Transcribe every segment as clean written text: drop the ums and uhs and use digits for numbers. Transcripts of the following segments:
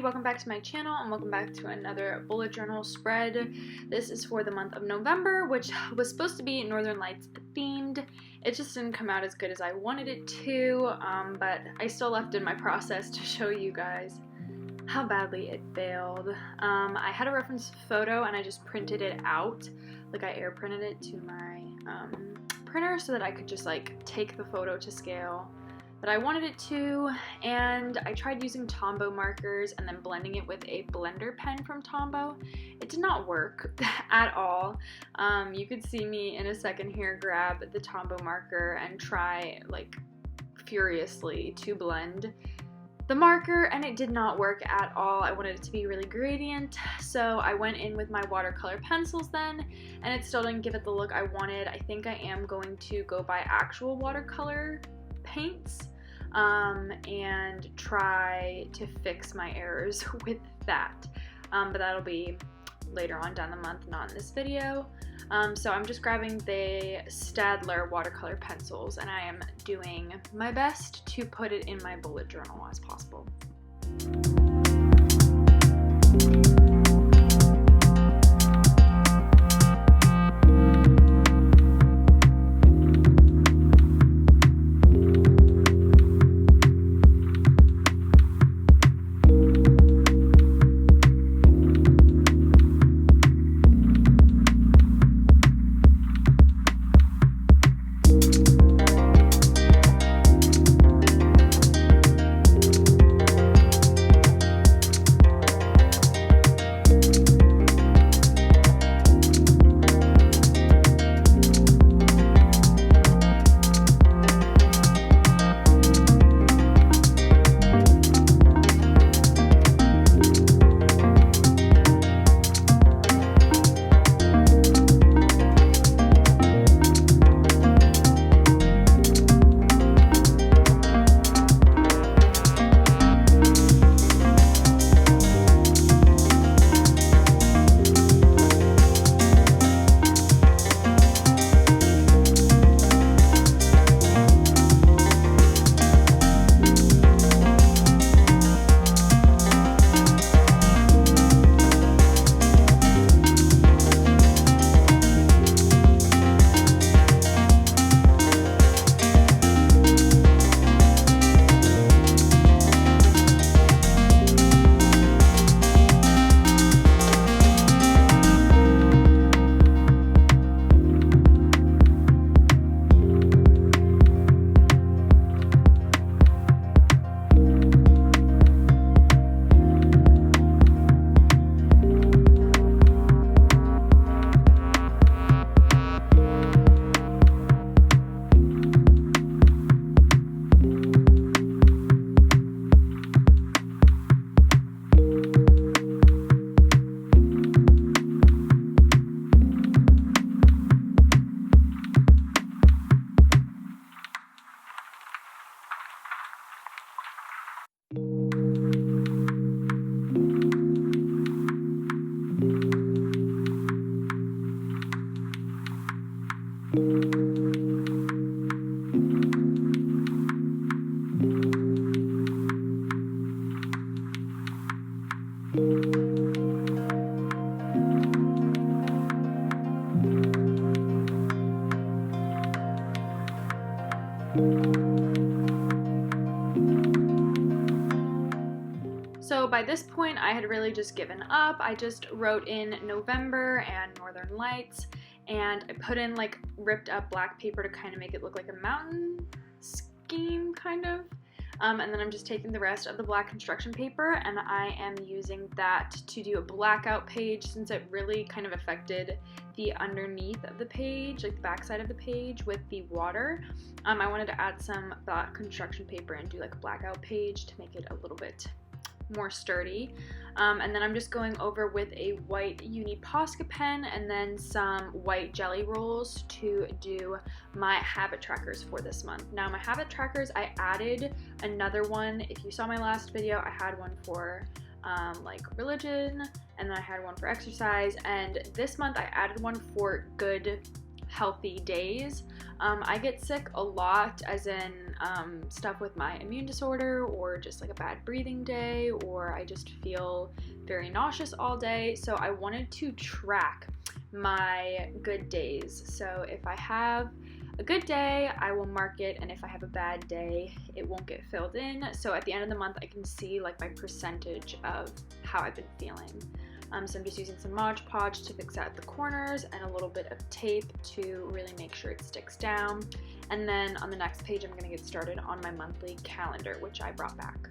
welcome back to my channel and welcome back to another bullet journal spread. This is for the month of November, which was supposed to be Northern Lights themed. It just didn't come out as good as I wanted it to, but I still left in my process to show you guys how badly it failed. I had a reference photo and I just printed it out, like I air printed it to my printer so that I could just like take the photo to scale that I wanted it to, and I tried using tombow markers and then blending it with a blender pen from Tombow. It did not work at all. You could see me in a second here grab the tombow marker and try like furiously to blend the marker, and it did not work at all. I wanted it to be really gradient, so I went in with my watercolor pencils then, and it still didn't give it the look I wanted. I think I am going to go buy actual watercolor paints and try to fix my errors with that, but that'll be later on down the month, not in this video. So I'm just grabbing the Staedtler watercolor pencils and I am doing my best to put it in my bullet journal as possible. So by this point I had really just given up. I just wrote in November and Northern Lights, and I put in like ripped up black paper to kind of make it look like a mountain scheme kind of. And then I'm just taking the rest of the black construction paper and I am using that to do a blackout page, since it really kind of affected the underneath of the page, like the back side of the page with the water. I wanted to add some black construction paper and do like a blackout page to make it a little bit more sturdy. And then I'm just going over with a white Uni Posca pen and then some white jelly rolls to do my habit trackers for this month. Now my habit trackers, I added another one. If you saw my last video, I had one for like religion, and then I had one for exercise, and this month I added one for good healthy days. I get sick a lot, as in stuff with my immune disorder, or just like a bad breathing day, or I just feel very nauseous all day. So I wanted to track my good days. So if I have a good day, I will mark it, and if I have a bad day, it won't get filled in. So at the end of the month, I can see like my percentage of how I've been feeling. So I'm just using some Mod Podge to fix out the corners and a little bit of tape to really make sure it sticks down. And then on the next page, I'm going to get started on my monthly calendar, which I brought back.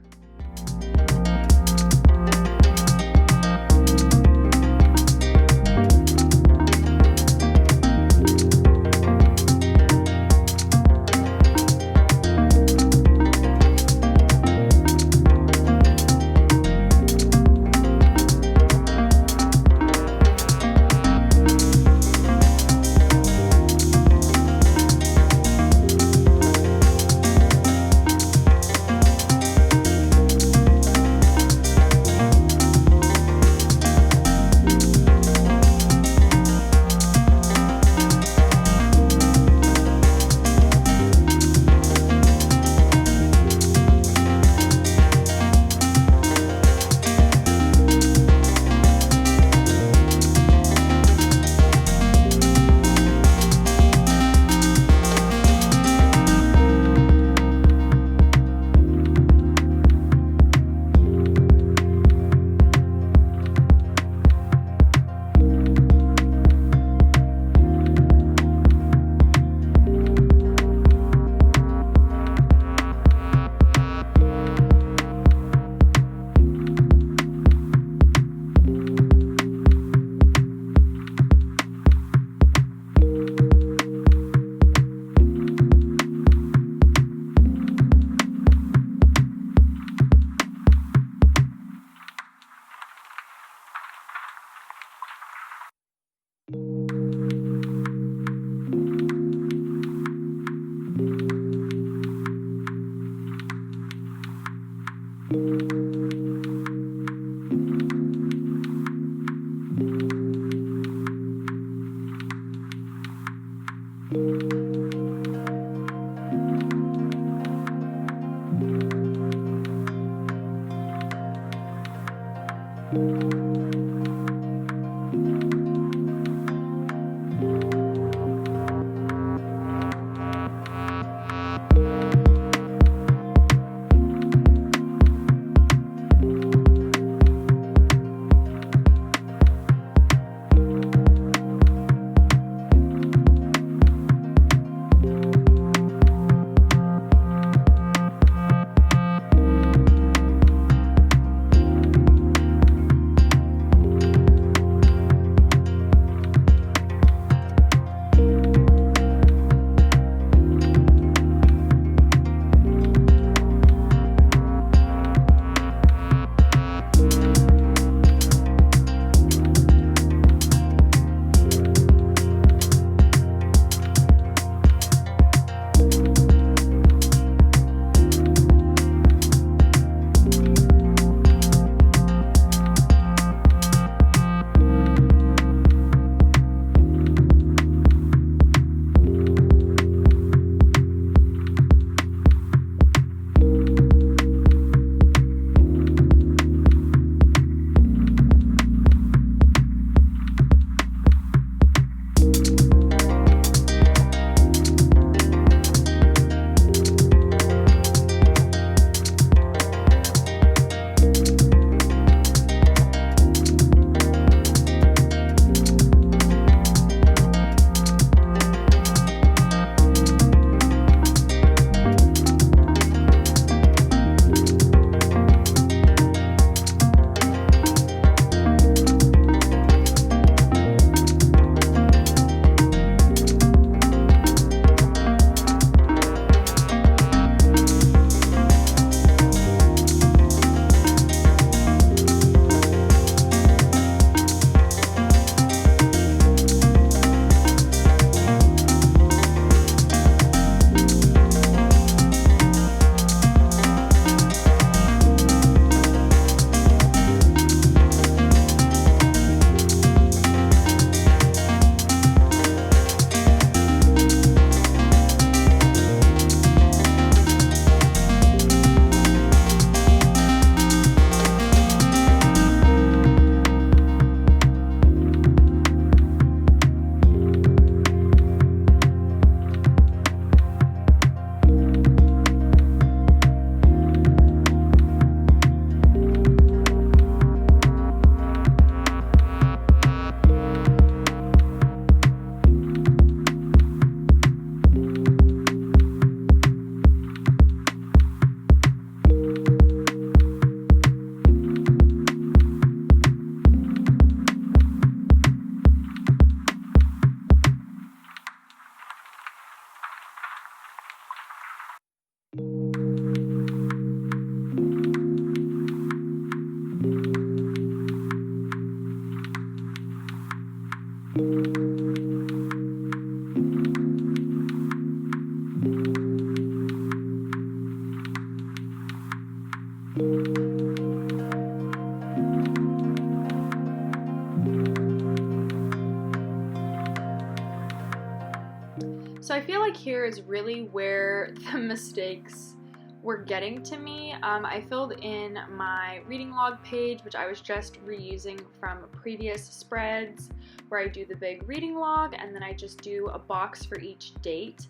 So I feel like here is really where the mistakes were getting to me. I filled in my reading log page, which I was just reusing from previous spreads where I do the big reading log and then I just do a box for each date.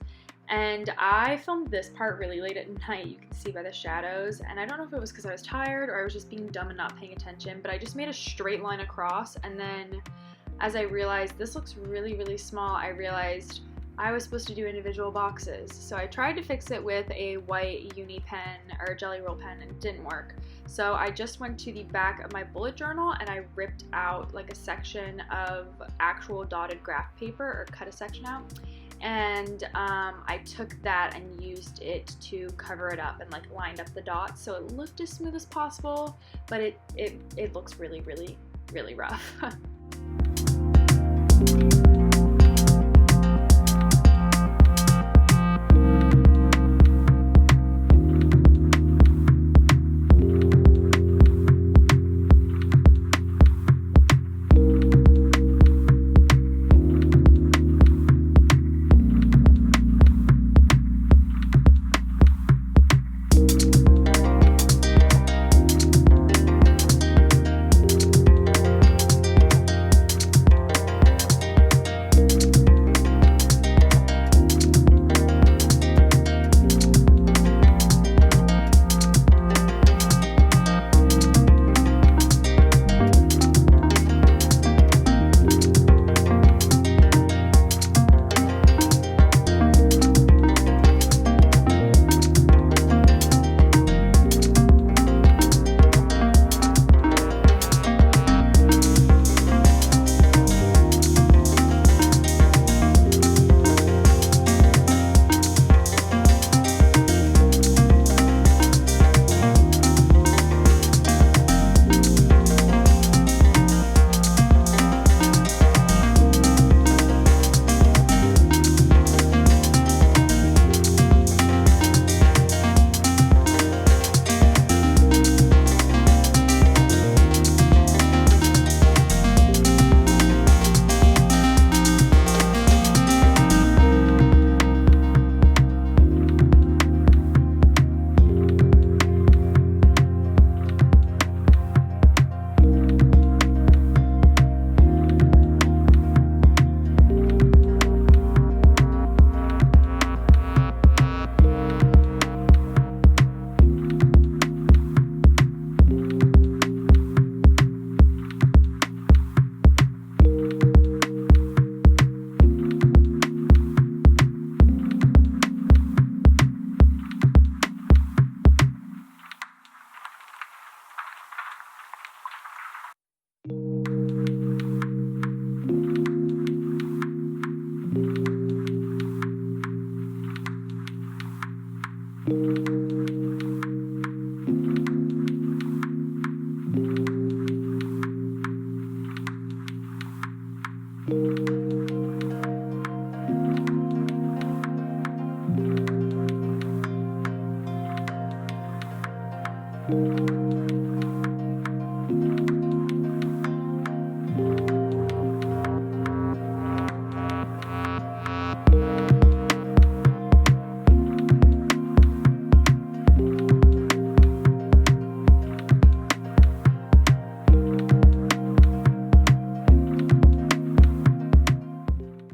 And I filmed this part really late at night, you can see by the shadows, and I don't know if it was because I was tired or I was just being dumb and not paying attention, but I just made a straight line across, and then as I realized this looks really, really small, I realized I was supposed to do individual boxes. So I tried to fix it with a white uni pen or jelly roll pen and it didn't work. So I just went to the back of my bullet journal and I ripped out like a section of actual dotted graph paper, or cut a section out. And I took that and used it to cover it up and like lined up the dots so it looked as smooth as possible, but it looks really, really, really rough.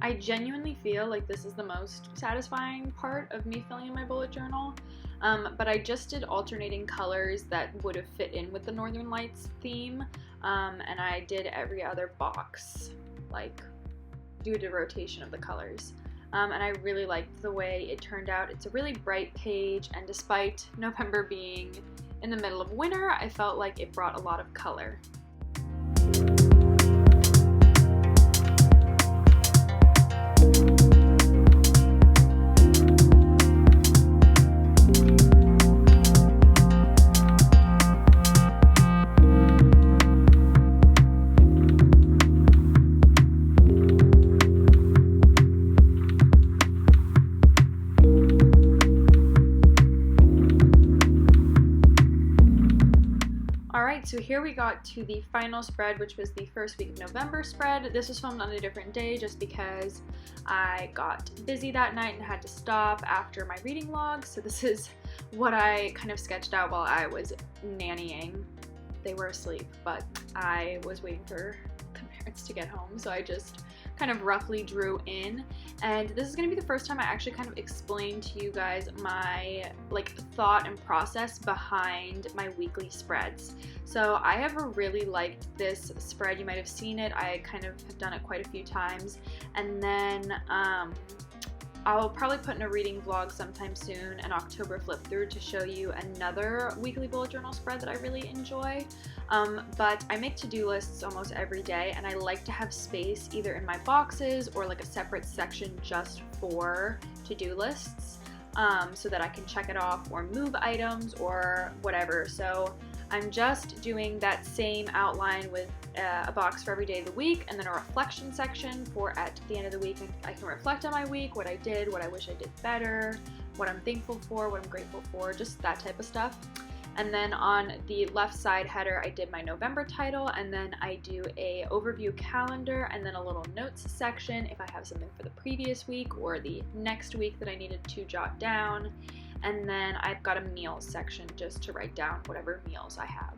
I genuinely feel like this is the most satisfying part of me filling in my bullet journal, but I just did alternating colors that would have fit in with the Northern Lights theme, and I did every other box, like due to rotation of the colors, and I really liked the way it turned out. It's a really bright page, and despite November being in the middle of winter, I felt like it brought a lot of color. Alright, so here we got to the final spread, which was the first week of November spread. This was filmed on a different day just because I got busy that night and had to stop after my reading log. So this is what I kind of sketched out while I was nannying. They were asleep, but I was waiting for the parents to get home, so I just kind of roughly drew in. And this is going to be the first time I actually kind of explain to you guys my thought and process behind my weekly spreads. So I have really liked this spread. You might have seen it. I kind of have done it quite a few times, and then I'll probably put in a reading vlog sometime soon, an October flip through, to show you another weekly bullet journal spread that I really enjoy. But I make to-do lists almost every day, and I like to have space either in my boxes or like a separate section just for to-do lists, so that I can check it off or move items or whatever. So I'm just doing that same outline with a box for every day of the week, and then a reflection section for at the end of the week I can reflect on my week, what I did, what I wish I did better, what I'm thankful for, what I'm grateful for, just that type of stuff. And then on the left side header I did my November title, and then I do a overview calendar and then a little notes section if I have something for the previous week or the next week that I needed to jot down. And then I've got a meals section just to write down whatever meals I have.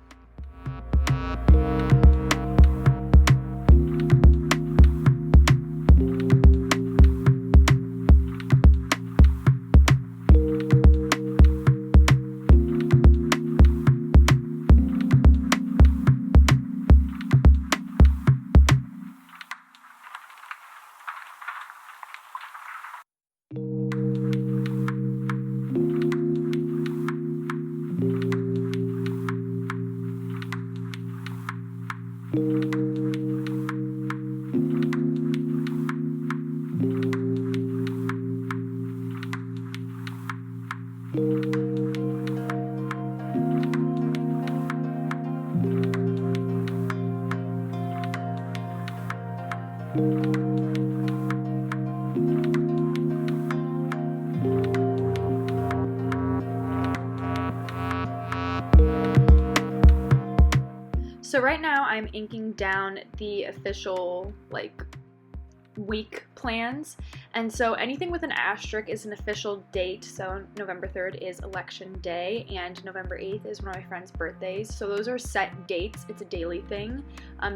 So right now I'm inking down the official week plans, and so anything with an asterisk is an official date. So November 3rd is election day, and November 8th is one of my friends' birthdays. So those are set dates. It's a daily thing.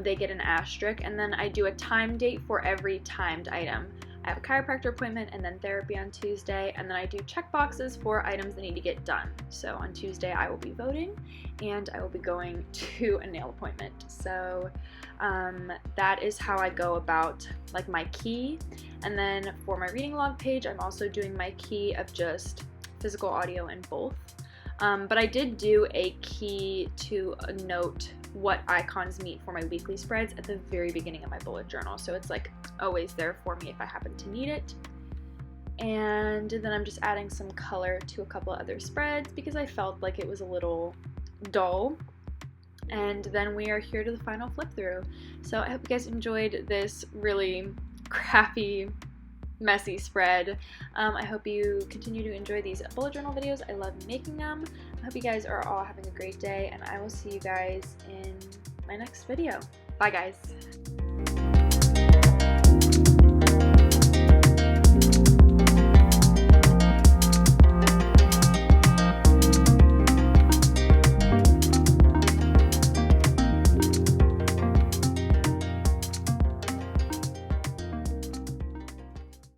They get an asterisk, and then I do a time date for every timed item. I have a chiropractor appointment and then therapy on Tuesday, and then I do check boxes for items that need to get done. So on Tuesday I will be voting, and I will be going to a nail appointment. So that is how I go about my key. And then for my reading log page, I'm also doing my key of just physical, audio, and both. But I did do a key to note what icons meet for my weekly spreads at the very beginning of my bullet journal, so it's always there for me if I happen to need it. And then I'm just adding some color to a couple other spreads because I felt like it was a little dull. And then we are here to the final flip through. So I hope you guys enjoyed this really crappy, messy spread. I hope you continue to enjoy these bullet journal videos. I love making them. I hope you guys are all having a great day, and I will see you guys in my next video. Bye guys.